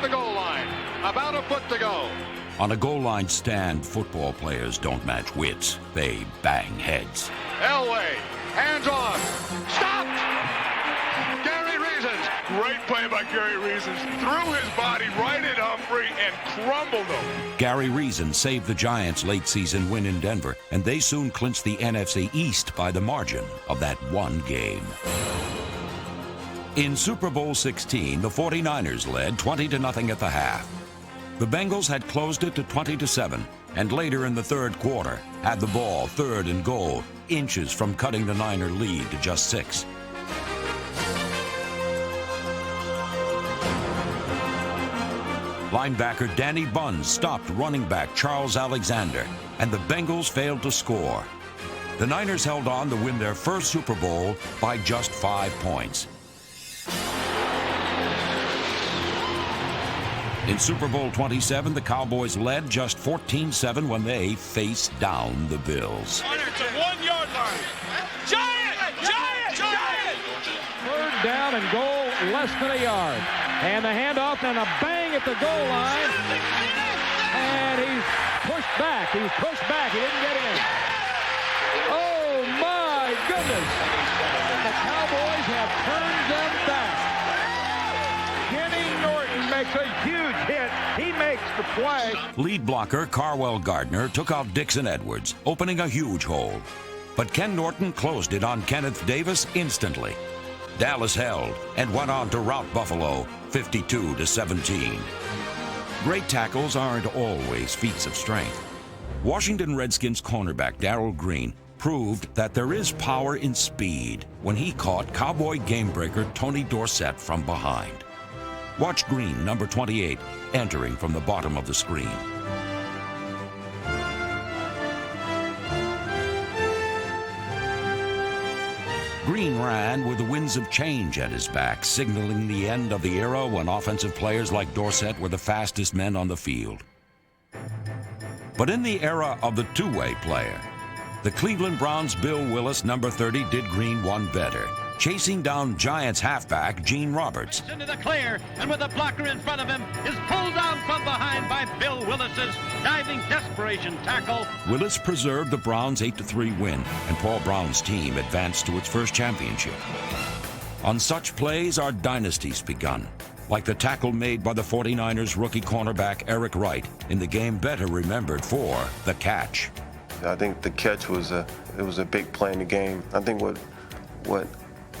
the goal line. About a foot to go. On a goal line stand, football players don't match wits. They bang heads. Elway, hands off. Stopped! Gary Reasons. Great play by Gary Reasons. Threw his body right at Humphrey and crumbled him. Gary Reason saved the Giants' late-season win in Denver, and they soon clinched the NFC East by the margin of that one game. In Super Bowl 16, the 49ers led 20-0 at the half. The Bengals had closed it to 20-7, and later in the third quarter had the ball third and goal, inches from cutting the Niner lead to just 6. Linebacker Danny Bunz stopped running back Charles Alexander, and the Bengals failed to score. The Niners held on to win their first Super Bowl by just 5 points. In Super Bowl 27, the Cowboys led just 14-7 when they faced down the Bills. It's a 1-yard line. Giant! Giant! Giant! Third down and goal, less than a yard. And the handoff and a bang at the goal line. And he's pushed back. He's pushed back. He didn't get in. Oh, my goodness. The Cowboys have turned them back. Kenny Norton makes a huge hit. He makes the play. Lead blocker Carwell Gardner took out Dixon Edwards, opening a huge hole. But Ken Norton closed it on Kenneth Davis instantly. Dallas held and went on to rout Buffalo 52-17. Great tackles aren't always feats of strength. Washington Redskins cornerback Darrell Green proved that there is power in speed when he caught Cowboy gamebreaker Tony Dorsett from behind. Watch Green, number 28, entering from the bottom of the screen. Green ran with the winds of change at his back, signaling the end of the era when offensive players like Dorsett were the fastest men on the field. But in the era of the two-way player, the Cleveland Browns' Bill Willis, number 30, did Green one better, chasing down Giants halfback Gene Roberts. Into the clear, and with a blocker in front of him, is pulled down from behind by Bill Willis's diving desperation tackle. Willis preserved the Browns' 8-3 win, and Paul Brown's team advanced to its first championship. On such plays, our dynasties begun, like the tackle made by the 49ers rookie cornerback Eric Wright in the game better remembered for the catch. I think the catch was a big play in the game. I think what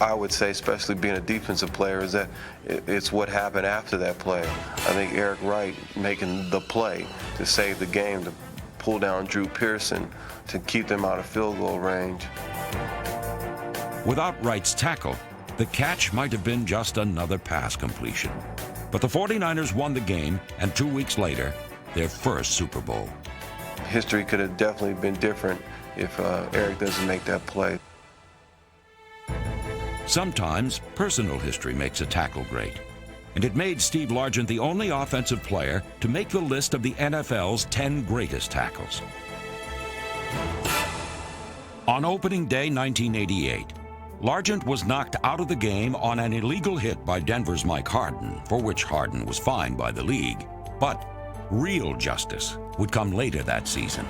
I would say, especially being a defensive player, is that it's what happened after that play. I think Eric Wright making the play to save the game, to pull down Drew Pearson, to keep them out of field goal range. Without Wright's tackle, the catch might have been just another pass completion. But the 49ers won the game, and 2 weeks later, their first Super Bowl. History could have definitely been different if Eric doesn't make that play. Sometimes personal history makes a tackle great, and it made Steve Largent the only offensive player to make the list of the NFL's 10 greatest tackles. On opening day 1988, Largent was knocked out of the game on an illegal hit by Denver's Mike Harden, for which Harden was fined by the league. But real justice would come later that season,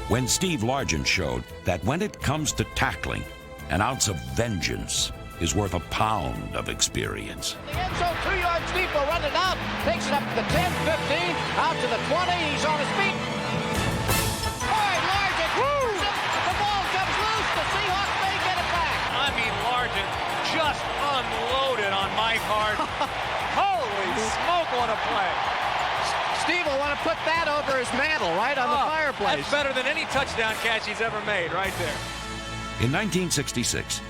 when Steve Largent showed that when it comes to tackling, an ounce of vengeance is worth a pound of experience. The end zone, 2 yards deep, will run it out, takes it up to the 10, 15, out to the 20, he's on his feet. All right, Largent, the ball comes loose, the Seahawks may get it back. I mean, Largent just unloaded on Mike Harden. Holy smoke, what a play. Steve will want to put that over his mantle, right on the fireplace. That's better than any touchdown catch he's ever made, right there. In 1966,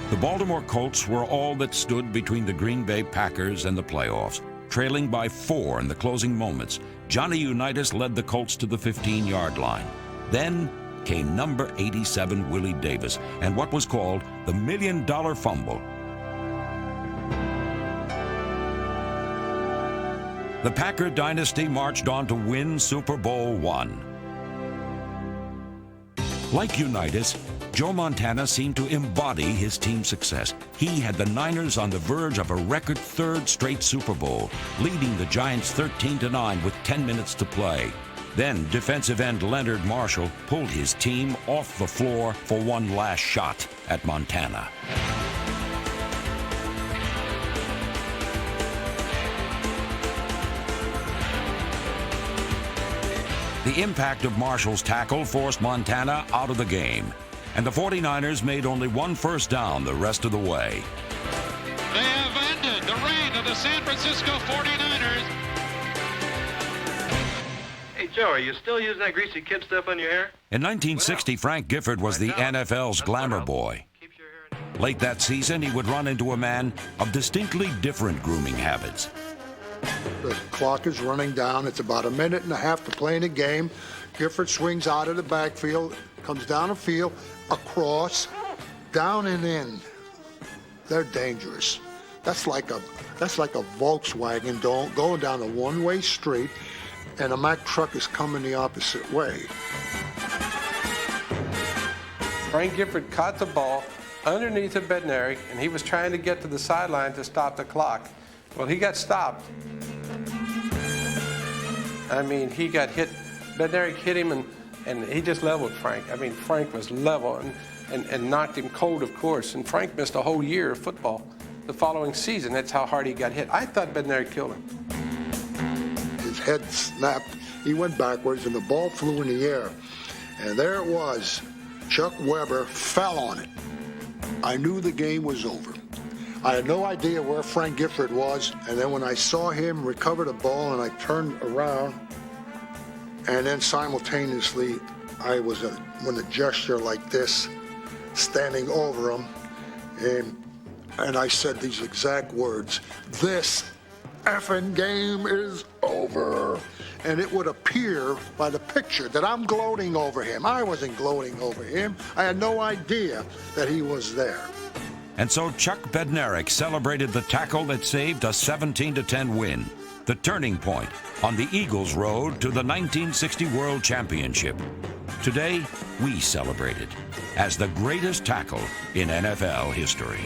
the Baltimore Colts were all that stood between the Green Bay Packers and the playoffs. Trailing by 4 in the closing moments, Johnny Unitas led the Colts to the 15-yard line. Then came number 87 Willie Davis and what was called the $1 Million Fumble. The Packer dynasty marched on to win Super Bowl I. Like Unitas, Joe Montana seemed to embody his team's success. He had the Niners on the verge of a record third straight Super Bowl, leading the Giants 13-9 with 10 minutes to play. Then defensive end Leonard Marshall pulled his team off the floor for one last shot at Montana. The impact of Marshall's tackle forced Montana out of the game, and the 49ers made only one first down the rest of the way. They have ended the reign of the San Francisco 49ers. Hey, Joe, are you still using that greasy kid stuff on your hair? In 1960, Frank Gifford was the NFL's glamour boy. Keeps your hair in. Late that season, he would run into a man of distinctly different grooming habits. The clock is running down. It's about a minute and a half to play in the game. Gifford swings out of the backfield, comes down the field, across, down and in. They're dangerous. That's like a Volkswagen going down a one-way street, and a Mack truck is coming the opposite way. Frank Gifford caught the ball underneath of Bednarik, and he was trying to get to the sideline to stop the clock. Well, he got stopped. I mean, he got hit. Bednarik hit him, and he just leveled Frank. I mean, Frank was level and knocked him cold, of course. And Frank missed a whole year of football the following season. That's how hard he got hit. I thought Bednarik killed him. His head snapped. He went backwards, and the ball flew in the air. And there it was. Chuck Weber fell on it. I knew the game was over. I had no idea where Frank Gifford was, and then when I saw him recover the ball and I turned around, and then simultaneously I was with a gesture like this, standing over him, and I said these exact words, "This effing game is over." And it would appear by the picture that I'm gloating over him. I wasn't gloating over him. I had no idea that he was there. And so Chuck Bednarik celebrated the tackle that saved a 17-10 win, the turning point on the Eagles' road to the 1960 World Championship. Today, we celebrate it as the greatest tackle in NFL history.